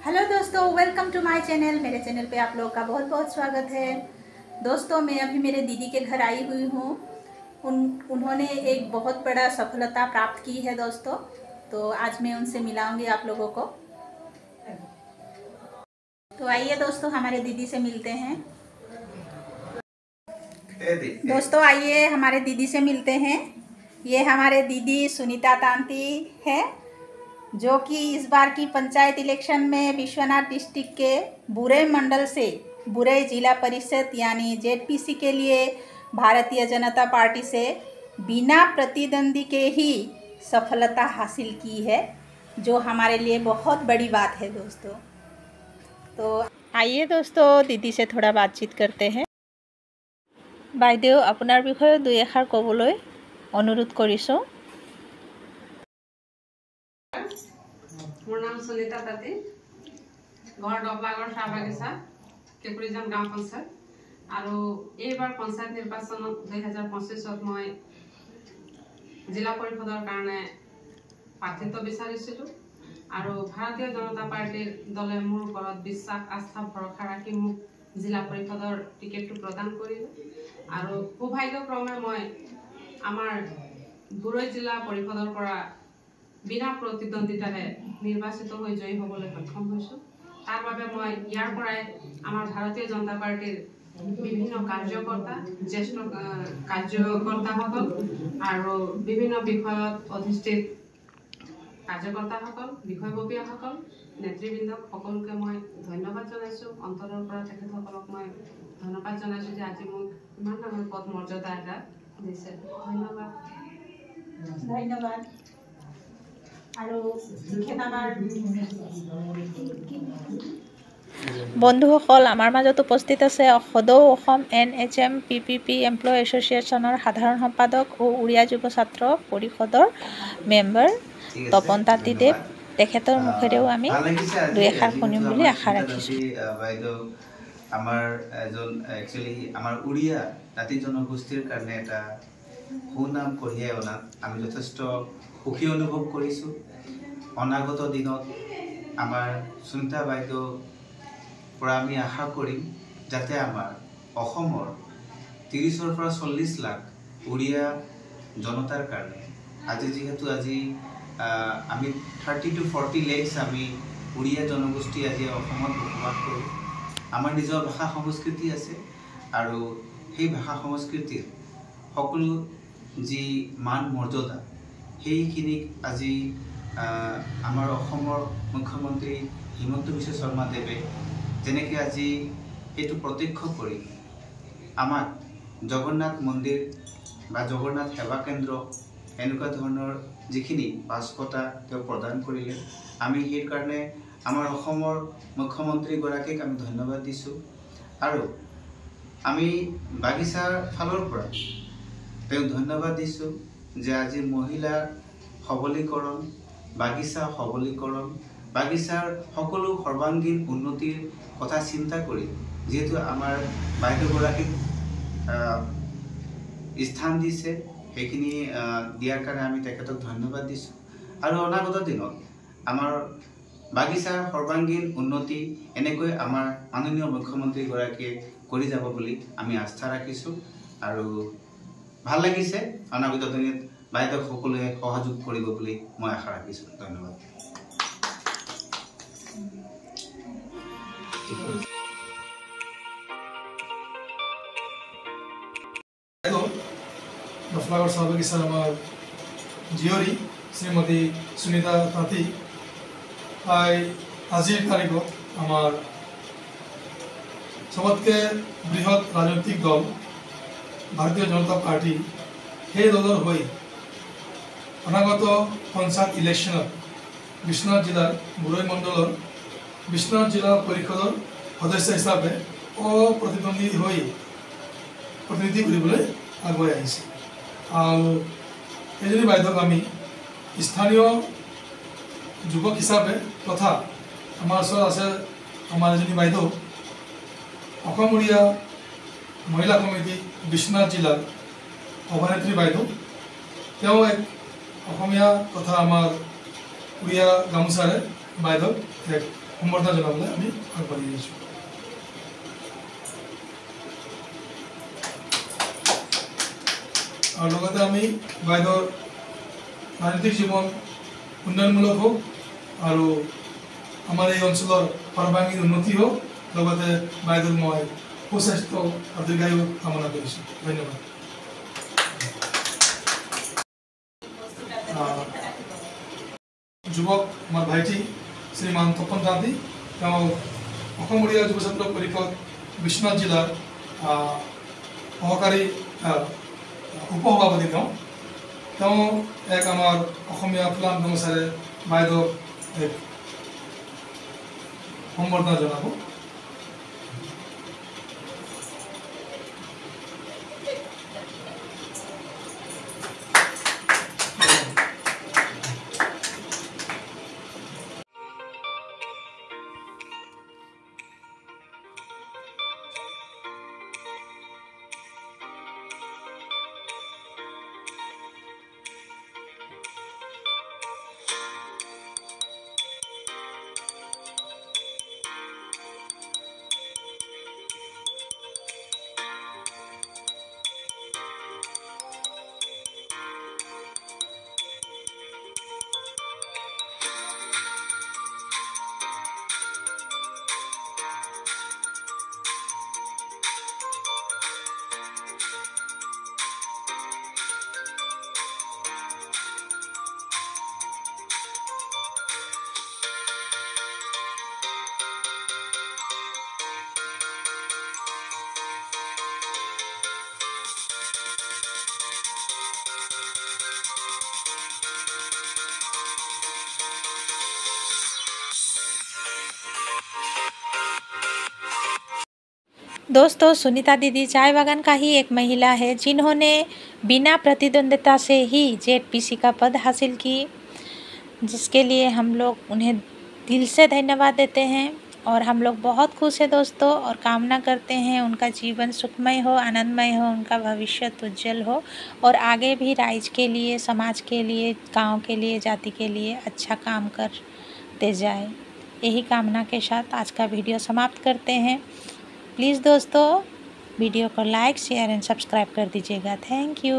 Hello दोस्तों, welcome to my channel. मेरे channel पे आप लोग का बहुत बहुत स्वागत है। दोस्तों, मैं अभी मेरे दीदी के घर आई हुई हूँ। उन्होंने एक बहुत बड़ा सफलता प्राप्त की है दोस्तों, तो आज मैं उनसे मिलाऊंगी आप लोगों को। तो आइए दोस्तों, हमारे दीदी से मिलते हैं। दोस्तों आइए हमारे दीदी से मिलते हैं। ये हमारे दीदी सुनीता तांती है, जो कि इस बार की पंचायत इलेक्शन में विश्वनाथ डिस्ट्रिक्ट के बुरई मंडल से बुरई जिला परिषद यानी जेडपीसी के लिए भारतीय जनता पार्टी से बिना प्रतिद्वंदी के ही सफलता हासिल की है, जो हमारे लिए बहुत बड़ी बात है दोस्तों। तो आइए दोस्तों, दीदी से थोड़ा बातचीत करते हैं। বাইদেউ আপোনাৰ বিষয়ে দুই এষাৰ ক'বলৈ অনুৰোধ কৰিছোঁ। মোৰ নাম সুনিতা তাঁতী, ঘৰ ডবলাগড় চাহ বাগিচা, কেকুৰিজান গাঁও পঞ্চায়ত। আৰু এইবাৰ পঞ্চায়ত নিৰ্বাচনত 2025ত মই জিলা পৰিষদৰ কাৰণে প্ৰাৰ্থিত্ব বিচাৰিছিলোঁ। আৰু ভাৰতীয় জনতা পাৰ্টিৰ দলে মোৰ ওপৰত বিশ্বাস, আস্থা, ভৰসা ৰাখি মোক জিলা পৰিষদৰ টিকেটটো প্ৰদান কৰিলে। আৰু সৌভাগ্যক্ৰমে মই আমাৰ বুৰৈ জিলা পৰিষদৰ পৰা বিনা প্ৰতিদ্বন্দ্বিতাৰে নিৰ্বাচিত হৈ জয়ী হ'বলৈ সক্ষম হৈছোঁ। তাৰ বাবে মই ইয়াৰ পৰাই আমাৰ ভাৰতীয় জনতা পাৰ্টিৰ বিভিন্ন কাৰ্যকৰ্তা, জ্যেষ্ঠ কাৰ্যকৰ্তাসকল আৰু বিভিন্ন বিষয়ত অধিষ্ঠিত কাৰ্যকৰ্তাসকল, বিষয়ববীয়াসকল, নেতৃবৃন্দক সকলোকে মই ধন্যবাদ জনাইছোঁ। অন্তৰৰ পৰা তেখেতসকলক মই ধন্যবাদ জনাইছোঁ যে আজি মোক ইমান ডাঙৰ পদ মৰ্যাদা এটা দিছে। ধন্যবাদ। ধন্যবাদ। বন্ধুসকল, আমাৰ মাজত উপস্থিত আছে সদৌ অসম NHM PPP এমপ্লয় এছ'চিয়েশ্যনৰ সাধাৰণ সম্পাদক ও উৰিয়া যুৱ ছাত্ৰ পৰিষদৰ মেম্বাৰ তপন তাঁতীদেৱ। তেখেতৰ মুখেৰেও আমি দুই এষাৰ শুনিম বুলি আশা ৰাখিছোঁ। আমাৰ এজন একচুৱেলি আমাৰ উৰিয়া জাতি জনগোষ্ঠীৰ কাৰণে এটা সুনাম কঢ়িয়াই অনাত আমি যথেষ্ট সুখী অনুভৱ কৰিছোঁ। অনাগত দিনত আমাৰ সুনিতা বাইদেউ পৰা আমি আশা কৰিম যাতে আমাৰ অসমৰ 30ৰ পৰা 40 লাখ উৰিয়া জনতাৰ কাৰণে যিহেতু আমি 30 to 40 lakhs আমি উৰিয়া জনগোষ্ঠী আজি অসমত বসবাস কৰোঁ। আমাৰ নিজৰ ভাষা সংস্কৃতি আছে আৰু সেই ভাষা সংস্কৃতিৰ সকলো যি মান মৰ্যাদা সেইখিনিক আজি আমাৰ অসমৰ মুখ্যমন্ত্ৰী হিমন্ত বিশ্ব শৰ্মা দেৱে যেনেকৈ আজি সেইটো প্ৰত্যক্ষ কৰি আমাক জগন্নাথ মন্দিৰ বা জগন্নাথ সেৱা কেন্দ্ৰ এনেকুৱা ধৰণৰ যিখিনি বাস্কতা তেওঁ প্ৰদান কৰিলে, আমি সেই কাৰণে আমাৰ অসমৰ মুখ্যমন্ত্ৰীগৰাকীক আমি ধন্যবাদ দিছোঁ। আৰু আমি বাগিচাৰ ফালৰ পৰা তেওঁক ধন্যবাদ দিছোঁ যে আজি মহিলাৰ সবলীকৰণ, বাগিচা সবলীকৰণ, বাগিচাৰ সকলো সৰ্বাংগীন উন্নতিৰ কথা চিন্তা কৰি যিহেতু আমাৰ বাইদেউগৰাকীক স্থান দিছে, সেইখিনি দিয়াৰ কাৰণে আমি তেখেতক ধন্যবাদ দিছোঁ। আৰু অনাগত দিনত আমাৰ বাগিচাৰ সৰ্বাংগীন উন্নতি এনেকৈ আমাৰ মাননীয় মুখ্যমন্ত্ৰীগৰাকীয়ে কৰি যাব বুলি আমি আস্থা ৰাখিছোঁ। আৰু ভাল লাগিছে, অনাগত দিনত বাইদেউক সকলোৱে সহযোগ কৰিব বুলি মই আশা ৰাখিছোঁ। ধন্যবাদ। ডফলাগড় চাহ বাগিচাৰ আমাৰ জীয়ৰী শ্ৰীমতী সুনিতা তাঁতী আজিৰ তাৰিখত আমাৰ চবতকৈ বৃহৎ ৰাজনৈতিক দল ভাৰতীয় জনতা পাৰ্টি, সেই দলৰ হৈ অনাগত পঞ্চায়ত ইলেকশ্যনত বিশ্বনাথ জিলাৰ বুৰৈ মণ্ডলৰ বিশ্বনাথ জিলা পৰিষদৰ সদস্য হিচাপে অপ্ৰতিদ্বন্দ্বী হৈ প্ৰতিনিধি কৰিবলৈ আগুৱাই আহিছে। আৰু এইজনী বাইদেউক আমি স্থানীয় যুৱক হিচাপে তথা আমাৰ ওচৰত আছে আমাৰ এজনী বাইদেউ অসম উৰিয়া মহিলা সমিতি বিশ্বনাথ জিলাৰ সভানেত্ৰী বাইদেউ। তেওঁ এক অসমীয়া তথা আমাৰ উৰিয়া গামোচাৰে বাইদেউ এক সম্বৰ্ধনা জনাবলৈ আমি আগবাঢ়ি আহিছোঁ। আৰু লগতে আমি বাইদেউৰ ৰাজনৈতিক জীৱন উন্নয়নমূলক হোক আৰু আমাৰ এই অঞ্চলৰ সৰ্বাংগীন উন্নতি হোক, লগতে বাইদেউৰ মই সুস্বাস্থ্য আৰু দীৰ্ঘায়ু কামনা কৰিছোঁ। ধন্যবাদ। যুৱক আমাৰ ভাইটি শ্ৰীমান তপন তাঁতী, তেওঁ অসম উড়িয়া যুৱ ছাত্ৰ পৰিষদ বিশ্বনাথ জিলাৰ সহকাৰী উপসভাপতি। তেওঁ এক আমাৰ অসমীয়া ফিল্ম কৰ্মচাৰী বাইদেউক এক সম্বৰ্ধনা জনাব। दोस्तों, सुनीता दीदी चाय बागान का ही एक महिला है जिन्होंने बिना प्रतिद्वंदिता से ही जेडपीसी का पद हासिल की, जिसके लिए हम लोग उन्हें दिल से धन्यवाद देते हैं। और हम लोग बहुत खुश हैं दोस्तों, और कामना करते हैं उनका जीवन सुखमय हो, आनंदमय हो, उनका भविष्य उज्जवल हो और आगे भी राज्य के लिए, समाज के लिए, गांव के लिए, जाति के लिए अच्छा काम करते जाए। यही कामना के साथ आज का वीडियो समाप्त करते हैं। प्लीज़ दोस्तों, वीडियो को लाइक, शेयर एंड सब्सक्राइब कर दीजिएगा। Thank you.